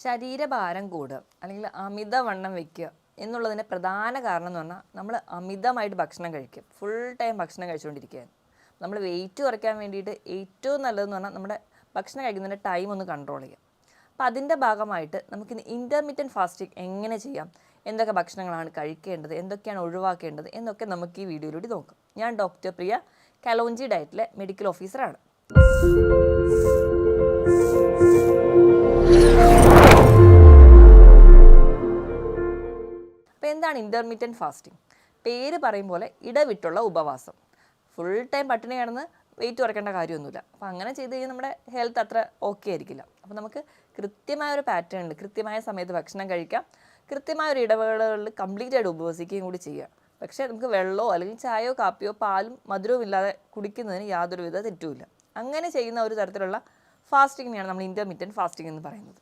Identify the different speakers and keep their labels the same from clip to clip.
Speaker 1: ശരീരഭാരം കൂടുക അല്ലെങ്കിൽ അമിതവണ്ണം വയ്ക്കുക എന്നുള്ളതിൻ്റെ പ്രധാന കാരണം എന്ന് പറഞ്ഞാൽ നമ്മൾ അമിതമായിട്ട് ഭക്ഷണം കഴിക്കും. ഫുൾ ടൈം ഭക്ഷണം കഴിച്ചുകൊണ്ടിരിക്കുകയാണ്. നമ്മൾ വെയിറ്റ് കുറയ്ക്കാൻ വേണ്ടിയിട്ട് ഏറ്റവും നല്ലതെന്ന് പറഞ്ഞാൽ നമ്മുടെ ഭക്ഷണം കഴിക്കുന്നതിൻ്റെ ടൈം ഒന്ന് കൺട്രോൾ ചെയ്യുക. അപ്പോൾ അതിൻ്റെ ഭാഗമായിട്ട് നമുക്കിന്ന് ഇൻ്റർമീഡിയൻറ്റ് ഫാസ്റ്റിംഗ് എങ്ങനെ ചെയ്യാം, എന്തൊക്കെ ഭക്ഷണങ്ങളാണ് കഴിക്കേണ്ടത്, എന്തൊക്കെയാണ് ഒഴിവാക്കേണ്ടത് എന്നൊക്കെ നമുക്ക് ഈ വീഡിയോയിലൂടെ നോക്കാം. ഞാൻ ഡോക്ടർ പ്രിയ, കലോഞ്ചി ഡയറ്റിലെ മെഡിക്കൽ ഓഫീസറാണ്. അപ്പോൾ എന്താണ് ഇൻ്റർമീഡിയൻറ്റ് ഫാസ്റ്റിംഗ്? പേര് പറയും പോലെ ഇടവിട്ടുള്ള ഉപവാസം. ഫുൾ ടൈം പട്ടിണി കിടന്ന് വെയിറ്റ് കുറയ്ക്കേണ്ട കാര്യമൊന്നുമില്ല. അപ്പോൾ അങ്ങനെ ചെയ്ത് കഴിഞ്ഞാൽ നമ്മുടെ ഹെൽത്ത് അത്ര ഓക്കെ ആയിരിക്കില്ല. അപ്പോൾ നമുക്ക് കൃത്യമായൊരു പാറ്റേൺ ഉണ്ട്. കൃത്യമായ സമയത്ത് ഭക്ഷണം കഴിക്കാം, കൃത്യമായൊരു ഇടവേളകളിൽ കംപ്ലീറ്റ് ആയിട്ട് ഉപവസിക്കുകയും കൂടി ചെയ്യുക. പക്ഷേ നമുക്ക് വെള്ളമോ അല്ലെങ്കിൽ ചായയോ കാപ്പിയോ പാലും മധുരവും ഇല്ലാതെ കുടിക്കുന്നതിന് യാതൊരുവിധ തെറ്റുമില്ല. അങ്ങനെ ചെയ്യുന്ന ഒരു തരത്തിലുള്ള ഫാസ്റ്റിങ്ങിനെയാണ് നമ്മൾ ഇൻ്റർമീഡിയൻറ്റ് ഫാസ്റ്റിംഗ് എന്ന് പറയുന്നത്.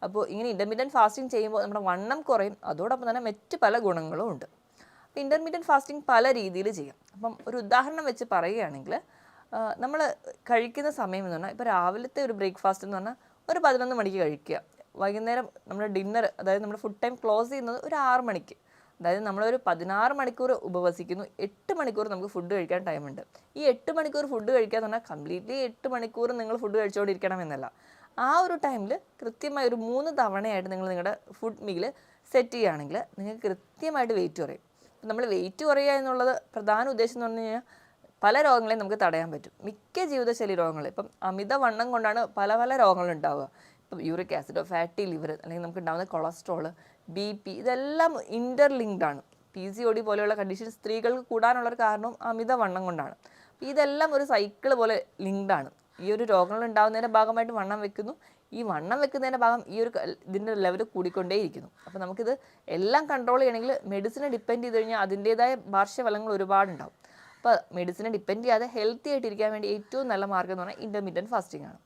Speaker 1: അപ്പോൾ ഇങ്ങനെ ഇൻ്റർമീഡിയൻറ്റ് ഫാസ്റ്റിംഗ് ചെയ്യുമ്പോൾ നമ്മുടെ വണ്ണം കുറയും, അതോടൊപ്പം തന്നെ മറ്റ് പല ഗുണങ്ങളും ഉണ്ട്. അപ്പോൾ ഇൻ്റർമീഡിയൻറ്റ് ഫാസ്റ്റിംഗ് പല രീതിയിൽ ചെയ്യാം. അപ്പം ഒരു ഉദാഹരണം വെച്ച് പറയുകയാണെങ്കിൽ നമ്മൾ കഴിക്കുന്ന സമയം എന്ന് പറഞ്ഞാൽ ഇപ്പോൾ രാവിലത്തെ ഒരു ബ്രേക്ക്ഫാസ്റ്റ് എന്ന് പറഞ്ഞാൽ ഒരു 11 മണിക്ക് കഴിക്കുക. വൈകുന്നേരം നമ്മുടെ ഡിന്നർ, അതായത് നമ്മുടെ ഫുഡ് ടൈം ക്ലോസ് ചെയ്യുന്നത് ഒരു 6 മണിക്ക്. അതായത് നമ്മളൊരു 16 മണിക്കൂർ ഉപവസിക്കുന്നു, 8 മണിക്കൂർ നമുക്ക് ഫുഡ് കഴിക്കാൻ ടൈമുണ്ട്. ഈ 8 മണിക്കൂർ ഫുഡ് കഴിക്കുക എന്ന് പറഞ്ഞാൽ കംപ്ലീറ്റ്ലി 8 മണിക്കൂർ നിങ്ങൾ ഫുഡ് കഴിച്ചുകൊണ്ടിരിക്കണം എന്നല്ല. ആ ഒരു ടൈമിൽ കൃത്യമായി ഒരു 3 തവണയായിട്ട് നിങ്ങൾ നിങ്ങളുടെ ഫുഡ് മീൽ സെറ്റ് ചെയ്യുകയാണെങ്കിൽ നിങ്ങൾക്ക് കൃത്യമായിട്ട് വെയിറ്റ് കുറയും. നമ്മൾ വെയിറ്റ് കുറയുക എന്നുള്ളത് പ്രധാന ഉദ്ദേശം എന്ന് പറഞ്ഞു കഴിഞ്ഞാൽ പല രോഗങ്ങളെയും നമുക്ക് തടയാൻ പറ്റും. മിക്ക ജീവിതശൈലി രോഗങ്ങൾ, ഇപ്പം അമിതവണ്ണം കൊണ്ടാണ് പല പല രോഗങ്ങളുണ്ടാവുക. ഇപ്പം യൂറിക് ആസിഡോ, ഫാറ്റി ലിവർ, അല്ലെങ്കിൽ നമുക്ക് ഉണ്ടാകുന്ന കൊളസ്ട്രോൾ, BP, ഇതെല്ലാം ഇൻ്റർലിങ്ക്ഡ് ആണ്. PCOD പോലെയുള്ള കണ്ടീഷൻ സ്ത്രീകൾക്ക് കൂടാനുള്ളൊരു കാരണവും അമിതവണ്ണം കൊണ്ടാണ്. ഇതെല്ലാം ഒരു സൈക്കിൾ പോലെ ലിങ്ക്ഡ് ആണ്. ഈ ഒരു രോഗങ്ങൾ ഉണ്ടാകുന്നതിൻ്റെ ഭാഗമായിട്ട് വണ്ണം വെക്കുന്നു, ഈ വണ്ണം വെക്കുന്നതിൻ്റെ ഭാഗം ഈ ഒരു ഇതിൻ്റെ ലെവൽ കൂടിക്കൊണ്ടേയിരിക്കുന്നു. അപ്പോൾ നമുക്കിത് എല്ലാം കൺട്രോൾ ചെയ്യണമെങ്കിൽ മെഡിസിനെ ഡിപ്പെൻഡ് ചെയ്ത് കഴിഞ്ഞാൽ അതിൻ്റേതായ പാർശ്വഫലങ്ങൾ ഒരുപാടുണ്ടാവും. അപ്പോൾ മെഡിസിനെ ഡിപ്പെൻഡ് ചെയ്യാതെ ഹെൽത്തി ആയിട്ടിരിക്കാൻ വേണ്ടി ഏറ്റവും നല്ല മാർഗ്ഗം എന്ന് പറഞ്ഞാൽ ഇൻ്റർമീഡിയൻറ്റ് ഫാസ്റ്റിംഗ് ആണ്.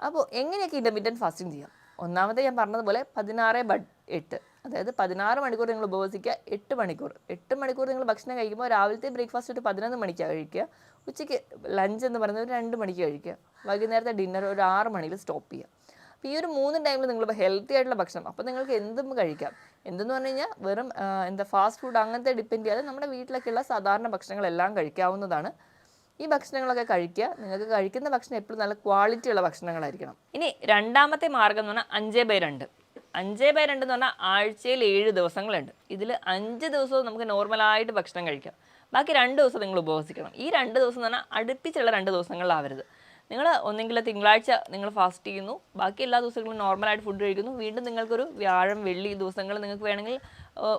Speaker 1: അപ്പോൾ എങ്ങനെയൊക്കെ ഇൻ്റർമീഡിയൻറ്റ് ഫാസ്റ്റിംഗ് ചെയ്യാം? ഒന്നാമത്തെ ഞാൻ പറഞ്ഞതുപോലെ 16/8, അതായത് 16 മണിക്കൂർ നിങ്ങൾ ഉപവസിക്കുക, 8 മണിക്കൂർ നിങ്ങൾ ഭക്ഷണം കഴിക്കുമ്പോൾ രാവിലത്തെ ബ്രേക്ക്ഫാസ്റ്റ് ഒരു 11 മണിക്കാണ് കഴിക്കുക, ഉച്ചയ്ക്ക് ലഞ്ച് എന്ന് പറയുന്നത് ഒരു 2 മണിക്ക് കഴിക്കുക, വൈകുന്നേരത്തെ ഡിന്നർ ഒരു 6 മണിയിൽ സ്റ്റോപ്പ് ചെയ്യുക. അപ്പോൾ ഈ ഒരു 3 ടൈമിൽ നിങ്ങളിപ്പോൾ ഹെൽത്തി ആയിട്ടുള്ള ഭക്ഷണം, അപ്പോൾ നിങ്ങൾക്ക് എന്തും കഴിക്കാം. എന്തെന്ന് പറഞ്ഞു കഴിഞ്ഞാൽ വെറും ഫാസ്റ്റ് ഫുഡ് അങ്ങനത്തെ ഡിപ്പെൻഡ് ചെയ്യാതെ നമ്മുടെ വീട്ടിലൊക്കെയുള്ള സാധാരണ ഭക്ഷണങ്ങളെല്ലാം കഴിക്കാവുന്നതാണ്. ഈ ഭക്ഷണങ്ങളൊക്കെ കഴിക്കുക. നിങ്ങൾക്ക് കഴിക്കുന്ന ഭക്ഷണം എപ്പോഴും നല്ല ക്വാളിറ്റിയുള്ള ഭക്ഷണങ്ങളായിരിക്കണം. ഇനി രണ്ടാമത്തെ മാർഗ്ഗം എന്ന് പറഞ്ഞാൽ 5/2. 5/2 എന്ന് പറഞ്ഞാൽ ആഴ്ചയിൽ 7 ദിവസങ്ങളുണ്ട്. ഇതിൽ 5 ദിവസവും നമുക്ക് നോർമലായിട്ട് ഭക്ഷണം കഴിക്കാം, ബാക്കി 2 ദിവസം നിങ്ങൾ ഉപവസിക്കണം. ഈ 2 ദിവസം എന്ന് പറഞ്ഞാൽ അടുപ്പിച്ചുള്ള 2 ദിവസങ്ങളിലാവരുത്. നിങ്ങൾ ഒന്നെങ്കിൽ തിങ്കളാഴ്ച നിങ്ങൾ ഫാസ്റ്റ് ചെയ്യുന്നു, ബാക്കി എല്ലാ ദിവസങ്ങളും നോർമലായിട്ട് ഫുഡ് കഴിക്കുന്നു, വീണ്ടും നിങ്ങൾക്കൊരു വ്യാഴം വെള്ളി ദിവസങ്ങൾ നിങ്ങൾക്ക് വേണമെങ്കിൽ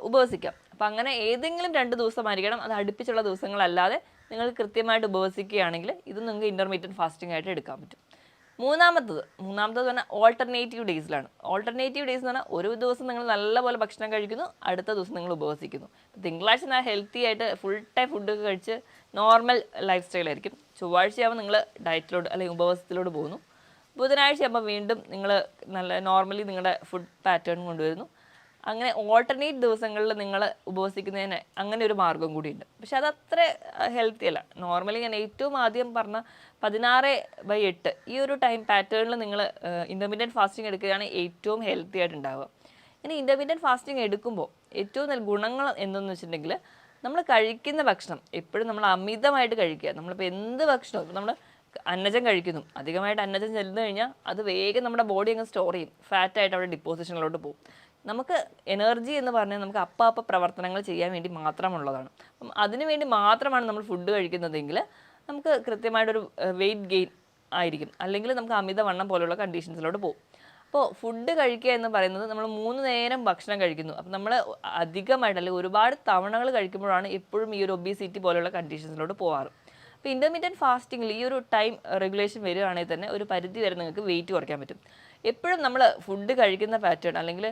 Speaker 1: ഉപവസിക്കാം. അപ്പോൾ അങ്ങനെ ഏതെങ്കിലും 2 ദിവസമായിരിക്കണം, അത് അടുപ്പിച്ചുള്ള ദിവസങ്ങളല്ലാതെ നിങ്ങൾ കൃത്യമായിട്ട് ഉപവസിക്കുകയാണെങ്കിൽ ഇത് നിങ്ങൾക്ക് ഇൻ്റർമീഡിയൻറ്റ് ഫാസ്റ്റിംഗ് ആയിട്ട് എടുക്കാൻ പറ്റും. മൂന്നാമത്തത് പറഞ്ഞാൽ ഓൾട്ടർനേറ്റീവ് ഡേയ്സിലാണ്. ഓൾട്ടർനേറ്റീവ് ഡേയ്സ് എന്ന് പറഞ്ഞാൽ ഒരു ദിവസം നിങ്ങൾ നല്ലപോലെ ഭക്ഷണം കഴിക്കുന്നു, അടുത്ത ദിവസം നിങ്ങൾ ഉപവസിക്കുന്നു. തിങ്കളാഴ്ച ഞാൻ ഹെൽത്തി ആയിട്ട് ഫുൾ ടൈം ഫുഡൊക്കെ കഴിച്ച് നോർമൽ ലൈഫ് സ്റ്റൈലായിരിക്കും. ചൊവ്വാഴ്ചയാകുമ്പോൾ നിങ്ങൾ ഡയറ്റിലോട്ട് അല്ലെങ്കിൽ ഉപവാസത്തിലോട്ട് പോകുന്നു. ബുധനാഴ്ചയാകുമ്പോൾ വീണ്ടും നിങ്ങൾ നല്ല നോർമലി നിങ്ങളുടെ ഫുഡ് പാറ്റേൺ കൊണ്ടുവരുന്നു. അങ്ങനെ ഓൾട്ടർനേറ്റ് ദിവസങ്ങളിൽ നിങ്ങൾ ഉപവസിക്കുന്നതിന് അങ്ങനെ ഒരു മാർഗ്ഗം കൂടിയുണ്ട്. പക്ഷെ അതത്ര ഹെൽത്തി അല്ല. നോർമലി ഞാൻ ഏറ്റവും ആദ്യം പറഞ്ഞ 16/8 ഈ ഒരു ടൈം പാറ്റേണിൽ നിങ്ങൾ ഇൻ്റർമീഡിയൻറ്റ് ഫാസ്റ്റിംഗ് എടുക്കുകയാണ് ഏറ്റവും ഹെൽത്തി ആയിട്ടുണ്ടാവുക. ഇനി ഇൻ്റർമീഡിയൻറ്റ് ഫാസ്റ്റിംഗ് എടുക്കുമ്പോൾ ഏറ്റവും നല്ല ഗുണങ്ങൾ എന്തെന്ന് വെച്ചിട്ടുണ്ടെങ്കിൽ നമ്മൾ കഴിക്കുന്ന ഭക്ഷണം എപ്പോഴും നമ്മൾ അമിതമായിട്ട് കഴിക്കുക. നമ്മളിപ്പോൾ എന്ത് ഭക്ഷണവും, ഇപ്പോൾ നമ്മൾ അന്നജം കഴിക്കുന്നു, അധികമായിട്ട് അന്നജം ചെല്ലുന്നു കഴിഞ്ഞാൽ അത് വേഗം നമ്മുടെ ബോഡി അങ്ങ് സ്റ്റോർ ചെയ്യും, ഫാറ്റായിട്ട് അവിടെ ഡിപ്പോസിഷനിലോട്ട് പോകും. നമുക്ക് എനർജി എന്ന് പറഞ്ഞാൽ നമുക്ക് അപ്പം പ്രവർത്തനങ്ങൾ ചെയ്യാൻ വേണ്ടി മാത്രമുള്ളതാണ്. അപ്പം അതിനു വേണ്ടി മാത്രമാണ് നമ്മൾ ഫുഡ് കഴിക്കുന്നതെങ്കിൽ നമുക്ക് കൃത്യമായിട്ടൊരു വെയിറ്റ് ഗെയിൻ ആയിരിക്കും, അല്ലെങ്കിൽ നമുക്ക് അമിതവണ്ണം പോലുള്ള കണ്ടീഷൻസിലോട്ട് പോകും. അപ്പോൾ ഫുഡ് കഴിക്കുക എന്ന് പറയുന്നത് നമ്മൾ 3 നേരം ഭക്ഷണം കഴിക്കുന്നു. അപ്പം നമ്മൾ അധികമായിട്ട് അല്ലെങ്കിൽ ഒരുപാട് തവണകൾ കഴിക്കുമ്പോഴാണ് എപ്പോഴും ഈ ഒരു ഒബീസിറ്റി പോലുള്ള കണ്ടീഷൻസിലോട്ട് പോകാറ്. അപ്പോൾ ഇൻ്റർമീഡിയൻറ്റ് ഫാസ്റ്റിങ്ങിൽ ഈ ഒരു ടൈം റെഗുലേഷൻ വരികയാണെങ്കിൽ തന്നെ ഒരു പരിധി വരെ നിങ്ങൾക്ക് വെയിറ്റ് കുറയ്ക്കാൻ പറ്റും. എപ്പോഴും നമ്മൾ ഫുഡ് കഴിക്കുന്ന പാറ്റേൺ അല്ലെങ്കിൽ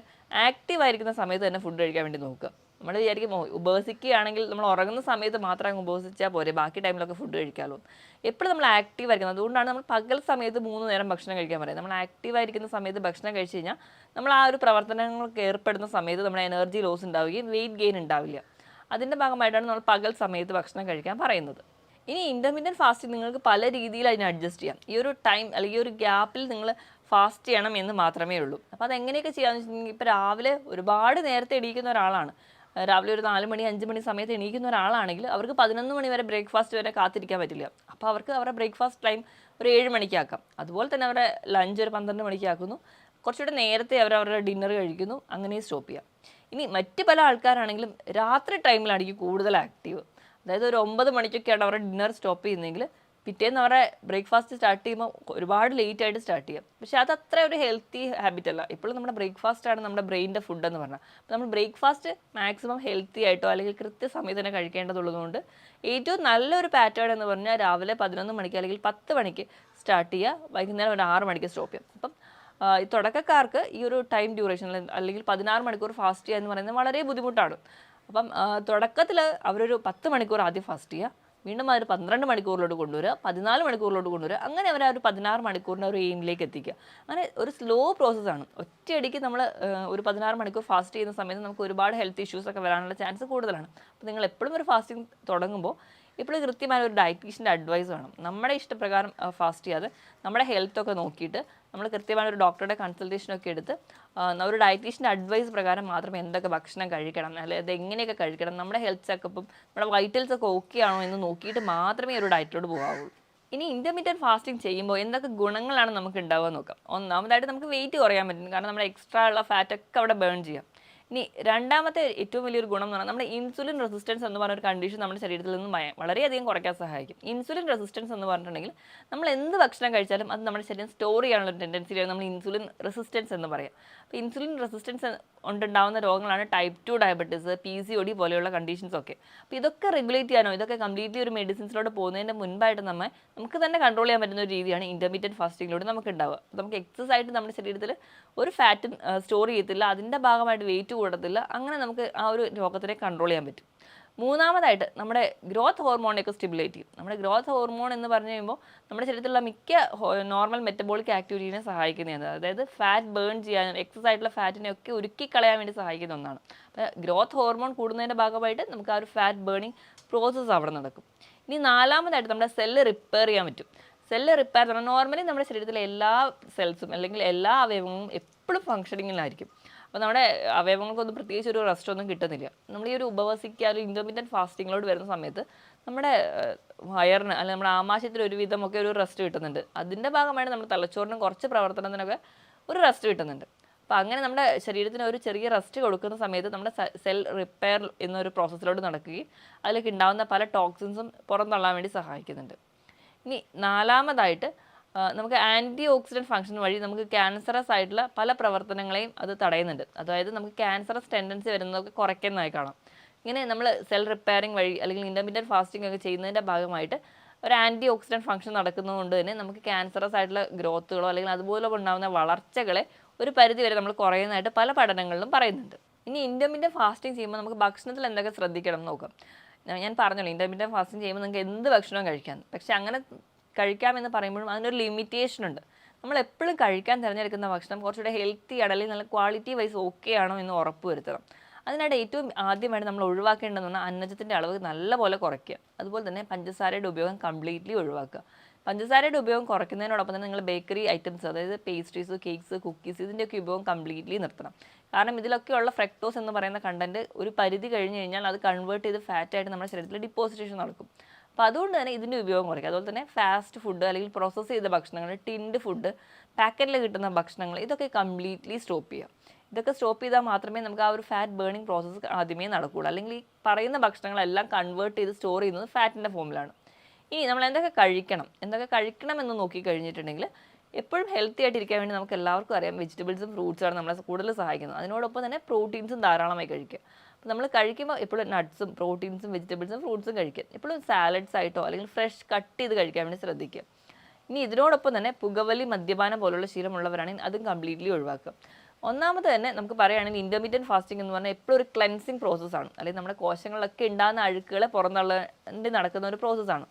Speaker 1: ആക്റ്റീവ് ആയിരിക്കുന്ന സമയത്ത് തന്നെ ഫുഡ് കഴിക്കാൻ വേണ്ടി നോക്കുക. നമ്മൾ വിചാരിക്കും ഉപവസിക്കുകയാണെങ്കിൽ നമ്മൾ ഉറങ്ങുന്ന സമയത്ത് മാത്രം അങ്ങ് ഉപവസിച്ചാൽ പോരെ, ബാക്കി ടൈമിലൊക്കെ ഫുഡ് കഴിക്കാമല്ലോ. എപ്പോഴും നമ്മൾ ആക്റ്റീവ് ആയിരിക്കുന്നത്. അതുകൊണ്ടാണ് നമ്മൾ പകൽ സമയത്ത് 3 നേരം ഭക്ഷണം കഴിക്കാൻ പറയുന്നത്. നമ്മൾ ആക്റ്റീവ് ആയിരിക്കുന്ന സമയത്ത് ഭക്ഷണം കഴിച്ച് കഴിഞ്ഞാൽ നമ്മൾ ആ ഒരു പ്രവർത്തനങ്ങൾക്ക് ഏർപ്പെടുന്ന സമയത്ത് നമ്മുടെ എനർജി ലോസ് ഉണ്ടാവുകയും വെയിറ്റ് ഗെയിൻ ഉണ്ടാവില്ല. അതിൻ്റെ ഭാഗമായിട്ടാണ് നമ്മൾ പകൽ സമയത്ത് ഭക്ഷണം കഴിക്കാൻ പറയുന്നത്. ഇനി ഇൻ്റർമീഡിയൻറ്റ് ഫാസ്റ്റിംഗ് നിങ്ങൾക്ക് പല രീതിയിൽ അതിനെ അഡ്ജസ്റ്റ് ചെയ്യാം. ഈ ഒരു ടൈം അല്ലെങ്കിൽ ഈ ഒരു ഗ്യാപ്പിൽ നിങ്ങൾ ഫാസ്റ്റ് ചെയ്യണം എന്ന് മാത്രമേ ഉള്ളൂ. അപ്പോൾ അതെങ്ങനെയൊക്കെ ചെയ്യാമെന്ന് വെച്ചിട്ടുണ്ടെങ്കിൽ ഇപ്പോൾ രാവിലെ ഒരുപാട് നേരത്തെ എണീക്കുന്ന ഒരാളാണ്, രാവിലെ ഒരു 4 മണി 5 മണി സമയത്ത് എണീക്കുന്ന ഒരാളാണെങ്കിൽ അവർക്ക് 11 മണി വരെ ബ്രേക്ക്ഫാസ്റ്റ് വരെ കാത്തിരിക്കാൻ പറ്റില്ല. അപ്പോൾ അവർക്ക് അവരുടെ ബ്രേക്ക്ഫാസ്റ്റ് ടൈം ഒരു 7 മണിക്കാക്കാം. അതുപോലെ തന്നെ അവരുടെ ലഞ്ച് ഒരു 12 മണിക്കാക്കുന്നു. കുറച്ചുകൂടെ നേരത്തെ അവരവരുടെ ഡിന്നർ കഴിക്കുന്നു, അങ്ങനെ സ്റ്റോപ്പ് ചെയ്യാം. ഇനി മറ്റ് പല ആൾക്കാരാണെങ്കിലും രാത്രി ടൈമിലായിരിക്കും കൂടുതൽ ആക്റ്റീവ്. അതായത് ഒരു 9 മണിക്കൊക്കെയാണ് അവരുടെ ഡിന്നർ സ്റ്റോപ്പ് ചെയ്യുന്നതെങ്കിൽ പിറ്റേന്ന് അവരുടെ ബ്രേക്ക്ഫാസ്റ്റ് സ്റ്റാർട്ട് ചെയ്യുമ്പോൾ ഒരുപാട് ലേറ്റ് ആയിട്ട് സ്റ്റാർട്ട് ചെയ്യാം. പക്ഷേ അത് അത്ര ഒരു ഹെൽത്തി ഹാബിറ്റ് അല്ല. ഇപ്പോഴും നമ്മുടെ ബ്രേക്ക്ഫാസ്റ്റാണ് നമ്മുടെ ബ്രെയിനിൻ്റെ ഫുഡ് എന്ന് പറഞ്ഞാൽ. അപ്പോൾ നമ്മൾ ബ്രേക്ക്ഫാസ്റ്റ് മാക്സിമം ഹെൽത്തി ആയിട്ടോ അല്ലെങ്കിൽ കൃത്യസമയത്ത് തന്നെ കഴിക്കേണ്ടതുള്ളതുകൊണ്ട് ഏറ്റവും നല്ലൊരു പാറ്റേൺ എന്ന് പറഞ്ഞാൽ രാവിലെ 11 മണിക്ക് അല്ലെങ്കിൽ 10 മണിക്ക് സ്റ്റാർട്ട് ചെയ്യുക, വൈകുന്നേരം ഒരു 6 മണിക്ക് സ്റ്റോപ്പ് ചെയ്യാം. അപ്പം ഈ തുടക്കക്കാർക്ക് ഈ ഒരു ടൈം ഡ്യൂറേഷൻ അല്ലെങ്കിൽ 16 മണിക്കൂർ ഫാസ്റ്റ് ചെയ്യുക എന്ന് പറയുന്നത് വളരെ ബുദ്ധിമുട്ടാണ്. അപ്പം തുടക്കത്തിൽ അവരൊരു 10 മണിക്കൂർ ആദ്യം ഫാസ്റ്റ് ചെയ്യുക, വീണ്ടും അവർ 12 മണിക്കൂറിലോട്ട് കൊണ്ടുവരിക, 14 മണിക്കൂറിലോട്ട് കൊണ്ടുവരിക, അങ്ങനെ അവർ ഒരു 16 മണിക്കൂറിൻ്റെ ഒരു എയിമിലേക്ക് എത്തിക്കുക. അങ്ങനെ ഒരു സ്ലോ പ്രോസസ്സാണ്. ഒറ്റയടിക്ക് നമ്മൾ ഒരു 16 മണിക്കൂർ ഫാസ്റ്റ് ചെയ്യുന്ന സമയത്ത് നമുക്ക് ഒരുപാട് ഹെൽത്ത് ഇഷ്യൂസ് ഒക്കെ വരാനുള്ള ചാൻസ് കൂടുതലാണ്. അപ്പോൾ നിങ്ങൾ എപ്പോഴും ഒരു ഫാസ്റ്റിംഗ് തുടങ്ങുമ്പോൾ ഇപ്പോഴും കൃത്യമായ ഒരു ഡയറ്റീഷ്യൻ്റെ അഡ്വൈസ് വേണം. നമ്മുടെ ഇഷ്ടപ്രകാരം ഫാസ്റ്റ് ചെയ്യാതെ നമ്മുടെ ഹെൽത്തൊക്കെ നോക്കിയിട്ട് നമ്മൾ കൃത്യമായ ഒരു ഡോക്ടറുടെ കൺസൾട്ടേഷനൊക്കെ എടുത്ത് ഒരു ഡയറ്റീഷ്യൻ്റെ അഡ്വൈസ് പ്രകാരം മാത്രം എന്തൊക്കെ ഭക്ഷണം കഴിക്കണം, അല്ലെങ്കിൽ അത് എങ്ങനെയൊക്കെ കഴിക്കണം, നമ്മുടെ ഹെൽത്ത് ചെക്കപ്പും നമ്മുടെ വൈറ്റൽസ് ഒക്കെ ഓക്കെ ആണോ എന്ന് നോക്കിയിട്ട് മാത്രമേ ഒരു ഡയറ്റിലോട്ട് പോകാവുള്ളൂ. ഇനി ഇൻ്റർമീഡിയറ്റ് ഫാസ്റ്റിംഗ് ചെയ്യുമ്പോൾ എന്തൊക്കെ ഗുണങ്ങളാണ് നമുക്ക് ഉണ്ടാവുക നോക്കാം. ഒന്നാമതായിട്ട് നമുക്ക് വെയിറ്റ് കുറയാൻ പറ്റും, കാരണം നമ്മുടെ എക്സ്ട്രാ ഉള്ള ഫാറ്റൊക്കെ അവിടെ ബേൺ ചെയ്യാം. ഇനി രണ്ടാമത്തെ ഏറ്റവും വലിയൊരു ഗുണം എന്ന് പറഞ്ഞാൽ നമ്മുടെ ഇൻസുലിൻ റെസിസ്റ്റൻസ് എന്ന് പറഞ്ഞൊരു കണ്ടീഷൻ നമ്മുടെ ശരീരത്തിൽ നിന്ന് വളരെയധികം കുറയ്ക്കാൻ സഹായിക്കും. ഇൻസുലിൻ റെസിസ്റ്റൻസ് എന്ന് പറഞ്ഞിട്ടുണ്ടെങ്കിൽ നമ്മൾ എന്ത് ഭക്ഷണം കഴിച്ചാലും അത് നമ്മുടെ ശരീരം സ്റ്റോർ ചെയ്യാനുള്ള ടെൻഡൻസിയാണ് നമ്മൾ ഇൻസുലിൻ റെസിസ്റ്റൻസ് എന്ന് പറയാം. അപ്പോൾ ഇൻസുലിൻ റെസിസ്റ്റൻസ് കൊണ്ടുണ്ടാകുന്ന രോഗങ്ങളാണ് ടൈപ്പ് 2 ഡയബറ്റീസ്, PCOD പോലെയുള്ള കണ്ടീഷൻസ് ഒക്കെ. അപ്പോൾ ഇതൊക്കെ റെഗുലേറ്റ് ചെയ്യാനോ ഇതൊക്കെ കംപ്ലീറ്റ്ലി ഒരു മെഡിസിൻസിലോട്ട് പോകുന്നതിൻ്റെ മുൻപായിട്ട് നമുക്ക് തന്നെ കൺട്രോൾ ചെയ്യാൻ പറ്റുന്ന ഒരു രീതിയാണ് ഇൻ്റർമീഡിയറ്റ് ഫാസ്റ്റിങ്ങിലൂടെ നമുക്ക് ഉണ്ടാവുക. നമുക്ക് എക്സസ് ആയിട്ട് നമ്മുടെ ശരീരത്തിൽ ഒരു ഫാറ്റും സ്റ്റോർ ചെയ്യത്തില്ല, അതിൻ്റെ ഭാഗമായിട്ട് വെയിറ്റ് കൂടത്തില്ല, അങ്ങനെ നമുക്ക് ആ ഒരു രോഗത്തിനെ കൺട്രോൾ ചെയ്യാൻ പറ്റും. മൂന്നാമതായിട്ട് നമ്മുടെ ഗ്രോത്ത് ഹോർമോണൊക്കെ സ്റ്റിമുലേറ്റ് ചെയ്യും. നമ്മുടെ ഗ്രോത്ത് ഹോർമോൺ എന്ന് പറഞ്ഞു കഴിയുമ്പോൾ നമ്മുടെ ശരീരത്തിലുള്ള മിക്ക നോർമൽ മെറ്റബോളിക് ആക്ടിവിറ്റീനെ സഹായിക്കുന്നതാണ്. അതായത് ഫാറ്റ് ബേൺ ചെയ്യാനും എക്സസ് ആയിട്ടുള്ള ഫാറ്റിനെയൊക്കെ ഉരുക്കി കളയാൻ വേണ്ടി സഹായിക്കുന്ന ഒന്നാണ്. അപ്പോൾ ഗ്രോത്ത് ഹോർമോൺ കൂടുന്നതിൻ്റെ ഭാഗമായിട്ട് നമുക്ക് ആ ഒരു ഫാറ്റ് ബേണിംഗ് പ്രോസസ്സ് അവിടെ നടക്കും. ഇനി നാലാമതായിട്ട് നമ്മുടെ സെല്ല് റിപ്പയർ ചെയ്യാൻ പറ്റും. സെല്ല് റിപ്പയർ എന്ന് പറഞ്ഞാൽ നോർമലി നമ്മുടെ ശരീരത്തിലെ എല്ലാ സെൽസും അല്ലെങ്കിൽ എല്ലാ അവയവങ്ങളും എപ്പോഴും ഫങ്ഷനിങ്ങിലായിരിക്കും. അപ്പോൾ നമ്മുടെ അവയവങ്ങൾക്കൊന്നും പ്രത്യേകിച്ച് ഒരു റെസ്റ്റ് ഒന്നും കിട്ടുന്നില്ല. നമ്മൾ ഈ ഒരു ഉപവസിക്കുക ഒരു ഇൻ്റർമീഡിയറ്റ് ഫാസ്റ്റിങ്ങിലോട്ട് വരുന്ന സമയത്ത് നമ്മുടെ വയറിന് അല്ലെങ്കിൽ നമ്മുടെ ആമാശയത്തിന് ഒരുവിധമൊക്കെ ഒരു റെസ്റ്റ് കിട്ടുന്നുണ്ട്. അതിൻ്റെ ഭാഗമായിട്ട് നമ്മുടെ തലച്ചോറിനും കുറച്ച് പ്രവർത്തനത്തിനൊക്കെ ഒരു റെസ്റ്റ് കിട്ടുന്നുണ്ട്. അപ്പോൾ അങ്ങനെ നമ്മുടെ ശരീരത്തിന് ഒരു ചെറിയ റെസ്റ്റ് കൊടുക്കുന്ന സമയത്ത് നമ്മുടെ സെൽ റിപ്പയർ എന്നൊരു പ്രോസസ്സിലോട്ട് നടക്കുകയും അതിലേക്ക് ഉണ്ടാകുന്ന പല ടോക്സിൻസും പുറന്തള്ളാൻ വേണ്ടി സഹായിക്കുന്നുണ്ട്. ഇനി നാലാമതായിട്ട് നമുക്ക് ആൻറ്റി ഓക്സിഡൻറ്റ് ഫംഗ്ഷൻ വഴി നമുക്ക് ക്യാൻസറസ് ആയിട്ടുള്ള പല പ്രവർത്തനങ്ങളെയും അത് തടയുന്നുണ്ട്. അതായത് നമുക്ക് ക്യാൻസറസ് ടെൻഡൻസി വരുന്നതൊക്കെ കുറയ്ക്കുന്നതായി കാണാം. ഇങ്ങനെ നമ്മൾ സെൽ റിപ്പയറിംഗ് വഴി അല്ലെങ്കിൽ ഇൻ്റർമീഡിയറ്റ് ഫാസ്റ്റിംഗ് ഒക്കെ ചെയ്യുന്നതിൻ്റെ ഭാഗമായിട്ട് ഒരു ആൻറ്റി ഓക്സിഡൻറ്റ് ഫംഗ്ഷൻ നടക്കുന്നതുകൊണ്ട് തന്നെ നമുക്ക് ക്യാൻസറസ് ആയിട്ടുള്ള ഗ്രോത്തുകളോ അല്ലെങ്കിൽ അതുപോലെ ഉണ്ടാകുന്ന വളർച്ചകളെ ഒരു പരിധി വരെ നമ്മൾ കുറയുന്നതായിട്ട് പല പഠനങ്ങളിലും പറയുന്നുണ്ട്. ഇനി ഇൻ്റർമീഡിയറ്റ് ഫാസ്റ്റിംഗ് ചെയ്യുമ്പോൾ നമുക്ക് ഭക്ഷണത്തിൽ എന്തൊക്കെ ശ്രദ്ധിക്കണം എന്ന് നോക്കാം. ഞാൻ പറഞ്ഞല്ലോ ഇൻ്റർമീഡിയറ്റ് ഫാസ്റ്റിംഗ് ചെയ്യുമ്പോൾ നിങ്ങൾക്ക് എന്ത് ഭക്ഷണവും കഴിക്കാം. പക്ഷേ അങ്ങനെ കഴിക്കാമെന്ന് പറയുമ്പോഴും അതിനൊരു ലിമിറ്റേഷൻ ഉണ്ട്. നമ്മൾ എപ്പോഴും കഴിക്കാൻ തിരഞ്ഞെടുക്കുന്ന ഭക്ഷണം കുറച്ചുകൂടെ ഹെൽത്തി ആണ് അല്ലെങ്കിൽ നല്ല ക്വാളിറ്റി വൈസ് ഓക്കെ ആണോ എന്ന് ഉറപ്പ് വരുത്തണം. അതിനായിട്ട് ഏറ്റവും ആദ്യമായിട്ട് നമ്മൾ ഒഴിവാക്കേണ്ടതെന്ന് പറഞ്ഞാൽ അന്നജത്തിൻ്റെ അളവ് നല്ലപോലെ കുറയ്ക്കുക. അതുപോലെ തന്നെ പഞ്ചസാരയുടെ ഉപയോഗം കംപ്ലീറ്റ്ലി ഒഴിവാക്കുക. പഞ്ചസാരയുടെ ഉപയോഗം കുറയ്ക്കുന്നതിനോടൊപ്പം തന്നെ നിങ്ങൾ ബേക്കറി ഐറ്റംസ് അതായത് പേസ്ട്രീസ്, കേക്ക്സ്, കുക്കീസ് ഇതിൻ്റെയൊക്കെ ഉപയോഗം കംപ്ലീറ്റ്ലി നിർത്തണം. കാരണം ഇതിലൊക്കെയുള്ള ഫ്രക്ടോസ് എന്ന് പറയുന്ന കണ്ടന്റ് ഒരു പരിധി കഴിഞ്ഞ് കഴിഞ്ഞാൽ അത് കൺവേർട്ട് ചെയ്ത് ഫാറ്റായിട്ട് നമ്മുടെ ശരീരത്തിൽ ഡിപ്പോസിറ്റേഷൻ നടക്കും. അപ്പോൾ അതുകൊണ്ട് തന്നെ ഇതിൻ്റെ ഉപയോഗം കുറയ്ക്കുക. അതുപോലെ തന്നെ ഫാസ്റ്റ് ഫുഡ് അല്ലെങ്കിൽ പ്രോസസ്സ് ചെയ്ത ഭക്ഷണങ്ങൾ, ടിൻഡ് ഫുഡ്, പാക്കറ്റിൽ കിട്ടുന്ന ഭക്ഷണങ്ങൾ ഇതൊക്കെ കംപ്ലീറ്റ്ലി സ്റ്റോപ്പ് ചെയ്യുക. ഇതൊക്കെ സ്റ്റോപ്പ് ചെയ്താൽ മാത്രമേ നമുക്ക് ആ ഒരു ഫാറ്റ് ബേണിംഗ് പ്രോസസ്സ് ആദ്യമേ നടക്കുകയുള്ളൂ. അല്ലെങ്കിൽ ഈ പറയുന്ന ഭക്ഷണങ്ങളെല്ലാം കൺവേർട്ട് ചെയ്ത് സ്റ്റോർ ചെയ്യുന്നത് ഫാറ്റിൻ്റെ ഫോമിലാണ്. ഇനി നമ്മൾ എന്തൊക്കെ കഴിക്കണം എന്ന് നോക്കി കഴിഞ്ഞിട്ടുണ്ടെങ്കിൽ എപ്പോഴും ഹെൽത്തി ആയിട്ടിരിക്കാൻ വേണ്ടി നമുക്ക് എല്ലാവർക്കും അറിയാം വെജിറ്റബിൾസും ഫ്രൂട്ട്സാണ് നമ്മളെ കൂടുതൽ സഹായിക്കുന്നത്. അതിനോടൊപ്പം തന്നെ പ്രോട്ടീൻസും ധാരാളമായി കഴിക്കുക. അപ്പോൾ നമ്മൾ കഴിക്കുമ്പോൾ എപ്പോഴും നട്ട്സും പ്രോട്ടീൻസും വെജിറ്റബിൾസും ഫ്രൂട്ട്സും കഴിക്കുക. എപ്പോഴും സാലഡ്സ് ആയിട്ടോ അല്ലെങ്കിൽ ഫ്രഷ് കട്ട് ചെയ്ത് കഴിക്കാൻ വേണ്ടി ശ്രദ്ധിക്കുക. ഇനി ഇതിനോടൊപ്പം തന്നെ പുകവലി, മദ്യപാനം പോലുള്ള ശീലമുള്ളവരാണെങ്കിൽ അതും കംപ്ലീറ്റ്ലി ഒഴിവാക്കുക. ഒന്നാമത് തന്നെ നമുക്ക് പറയുകയാണെങ്കിൽ ഇൻ്റർമീഡിയറ്റ് ഫാസ്റ്റിംഗ് എന്ന് പറഞ്ഞാൽ എപ്പോഴും ഒരു ക്ലെൻസിങ് പ്രോസസ്സാണ്. അല്ലെങ്കിൽ നമ്മുടെ കോശങ്ങളിലൊക്കെ ഉണ്ടാകുന്ന അഴുക്കുകളെ പുറന്തള്ളേണ്ടി നടക്കുന്ന ഒരു പ്രോസസ്സാണ്.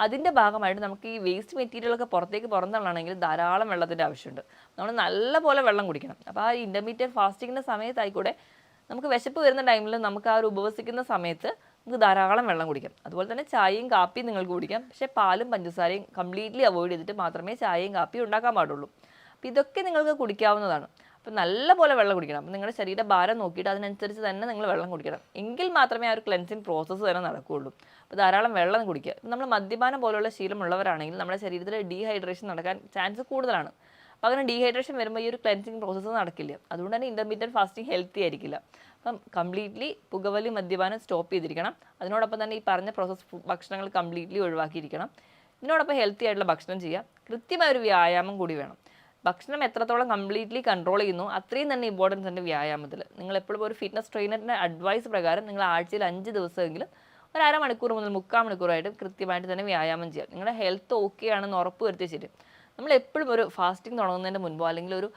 Speaker 1: അതിൻ്റെ ഭാഗമായിട്ട് നമുക്ക് ഈ വേസ്റ്റ് മെറ്റീരിയലൊക്കെ പുറന്തള്ളണമെങ്കിൽ ധാരാളം വെള്ളത്തിൻ്റെ ആവശ്യമുണ്ട്. നമ്മൾ നല്ലപോലെ വെള്ളം കുടിക്കണം. അപ്പോൾ ആ ഇൻ്റർമീഡിയറ്റ് ഫാസ്റ്റിങ്ങിൻ്റെ സമയത്തായിക്കൂടെ നമുക്ക് വിശപ്പ് വരുന്ന ടൈമിൽ നമുക്ക് ആ ഒരു ഉപവസിക്കുന്ന സമയത്ത് നമുക്ക് ധാരാളം വെള്ളം കുടിക്കാം. അതുപോലെ തന്നെ ചായയും കാപ്പിയും നിങ്ങൾക്ക് കുടിക്കാം. പക്ഷേ പാലും പഞ്ചസാരയും കംപ്ലീറ്റ്ലി അവോയ്ഡ് ചെയ്തിട്ട് മാത്രമേ ചായയും കാപ്പിയും ഉണ്ടാക്കാൻ പാടുള്ളൂ. അപ്പോൾ അപ്പോൾ ഇതൊക്കെ നിങ്ങൾക്ക് കുടിക്കാവുന്നതാണ്. അപ്പോൾ നല്ല പോലെ വെള്ളം കുടിക്കണം. അപ്പോൾ നിങ്ങളുടെ ശരീരഭാരം നോക്കിയിട്ട് അതിനനുസരിച്ച് തന്നെ നിങ്ങൾ വെള്ളം കുടിക്കണം. എങ്കിൽ മാത്രമേ ആ ഒരു ക്ലെൻസിങ് പ്രോസസ്സ് തന്നെ നടക്കുകയുള്ളൂ. അപ്പോൾ ധാരാളം വെള്ളം കുടിക്കുക. നമ്മൾ മദ്യപാനം പോലുള്ള ശീലമുള്ളവരാണെങ്കിൽ നമ്മുടെ ശരീരത്തിൽ ഡീഹൈഡ്രേഷൻ നടക്കാൻ ചാൻസ് കൂടുതലാണ്. അപ്പോൾ അങ്ങനെ ഡീഹൈഡ്രേഷൻ വരുമ്പോൾ ഈ ഒരു ക്ലെൻസിങ് പ്രോസസ്സ് നടക്കില്ല. അതുകൊണ്ട് തന്നെ ഇൻ്റർമീഡിയറ്റ് ഫാസ്റ്റിംഗ് ഹെൽത്തി ആയിരിക്കില്ല. അപ്പം കംപ്ലീറ്റ്ലി പുകവലി മദ്യപാനം സ്റ്റോപ്പ് ചെയ്തിരിക്കണം. അതിനോടൊപ്പം തന്നെ ഈ പറഞ്ഞ പ്രോസസ്സ് ഭക്ഷണങ്ങൾ കംപ്ലീറ്റ്ലി ഒഴിവാക്കിയിരിക്കണം. ഇതിനോടൊപ്പം ഹെൽത്തി ആയിട്ടുള്ള ഭക്ഷണം ചെയ്യുക. കൃത്യമായ ഒരു വ്യായാമം കൂടി വേണം. ഭക്ഷണം എത്രത്തോളം കംപ്ലീറ്റ്ലി കൺട്രോൾ ചെയ്യുന്നു അത്രയും തന്നെ ഇമ്പോർട്ടൻസ് ഉണ്ട് വ്യായാമത്തിൽ. നിങ്ങൾ എപ്പോഴും ഒരു ഫിറ്റ്നസ് ട്രെയിനറിൻ്റെ അഡ്വൈസ് പ്രകാരം നിങ്ങൾ ആഴ്ചയിൽ 5 ദിവസമെങ്കിലും ഒരു അരമണിക്കൂർ മുതൽ 3/4 മണിക്കൂറായിട്ട് കൃത്യമായിട്ട് തന്നെ വ്യായാമം ചെയ്യുക. നിങ്ങളുടെ ഹെൽത്ത് ഓക്കെ ആണെന്ന് ഉറപ്പ് വരുത്തിയ ശരി. നമ്മൾ എപ്പോഴും ഒരു ഫാസ്റ്റിംഗ് തുടങ്ങുന്നതിൻ്റെ മുൻപോ അല്ലെങ്കിൽ ഒരു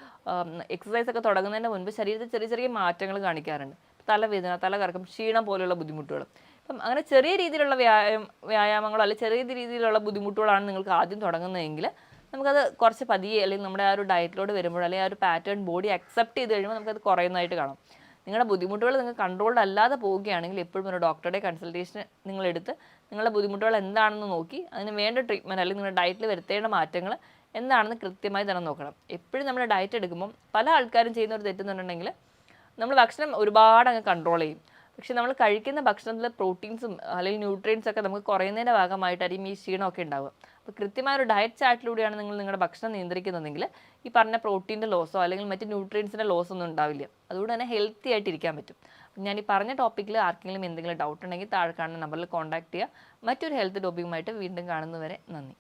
Speaker 1: എക്സസൈസ് ഒക്കെ തുടങ്ങുന്നതിൻ്റെ മുൻപ് ശരീരത്തിൽ ചെറിയ ചെറിയ മാറ്റങ്ങൾ കാണിക്കാറുണ്ട്. തലവേദന, തലകറക്കം, ക്ഷീണം പോലെയുള്ള ബുദ്ധിമുട്ടുകൾ. അപ്പം അങ്ങനെ ചെറിയ രീതിയിലുള്ള വ്യായാമങ്ങളോ അല്ലെങ്കിൽ ചെറിയ രീതിയിലുള്ള ബുദ്ധിമുട്ടുകളാണ് നിങ്ങൾക്ക് ആദ്യം തുടങ്ങുന്നതെങ്കിൽ നമുക്കത് കുറച്ച് പതിയെ അല്ലെങ്കിൽ നമ്മുടെ ആ ഒരു ഡയറ്റിലോട് വരുമ്പോൾ അല്ലെങ്കിൽ ആ ഒരു പാറ്റേൺ ബോഡി അക്സെപ്റ്റ് ചെയ്ത് കഴിയുമ്പോൾ നമുക്കത് കുറയുന്നതായിട്ട് കാണാം. നിങ്ങളുടെ ബുദ്ധിമുട്ടുകൾ നിങ്ങൾക്ക് കൺട്രോൾഡ് അല്ലാതെ പോവുകയാണെങ്കിൽ എപ്പോഴും ഒരു ഡോക്ടറുടെ കൺസൾട്ടേഷൻ നിങ്ങളെടുത്ത് നിങ്ങളുടെ ബുദ്ധിമുട്ടുകൾ എന്താണെന്ന് നോക്കി അതിന് വേണ്ട ട്രീറ്റ്മെൻറ്റ് അല്ലെങ്കിൽ നിങ്ങളുടെ ഡയറ്റിൽ വരുത്തേണ്ട മാറ്റങ്ങൾ എന്താണെന്ന് കൃത്യമായി തന്നെ നോക്കണം. എപ്പോഴും നമ്മൾ ഡയറ്റ് എടുക്കുമ്പോൾ പല ആൾക്കാരും ചെയ്യുന്ന ഒരു തെറ്റെന്നുണ്ടെങ്കിൽ നമ്മൾ ഭക്ഷണം ഒരുപാട് അങ്ങ് കൺട്രോൾ ചെയ്യും. പക്ഷേ നമ്മൾ കഴിക്കുന്ന ഭക്ഷണത്തിൽ പ്രോട്ടീൻസും അല്ലെങ്കിൽ ന്യൂട്രിയൻസ് ഒക്കെ നമുക്ക് കുറയുന്നതിൻ്റെ ഭാഗമായിട്ടായിരിക്കും ഈ ക്ഷീണമൊക്കെ ഉണ്ടാവുക. അപ്പോൾ കൃത്യമായ ഒരു ഡയറ്റ് ചാർട്ടിലൂടെയാണ് നിങ്ങൾ നിങ്ങളുടെ ഭക്ഷണം നിയന്ത്രിക്കുന്നതെങ്കിൽ ഈ പറഞ്ഞ പ്രോട്ടീൻ്റെ ലോസോ അല്ലെങ്കിൽ മറ്റ് ന്യൂട്രിയൻസിൻ്റെ ലോസോ ഒന്നും ഉണ്ടാവില്ല. അതുകൊണ്ട് തന്നെ ഹെൽത്തി ആയിട്ട് ഇരിക്കാൻ പറ്റും. ഞാൻ ഈ പറഞ്ഞ ടോപ്പിക്കിൽ ആർക്കെങ്കിലും എന്തെങ്കിലും ഡൗട്ട് ഉണ്ടെങ്കിൽ താഴെ കാണുന്ന നമ്പറിൽ കോൺടാക്ട് ചെയ്യുക. മറ്റൊരു ഹെൽത്ത് ടോപ്പിക്കുമായിട്ട് വീണ്ടും കാണുന്നവരെ നന്ദി.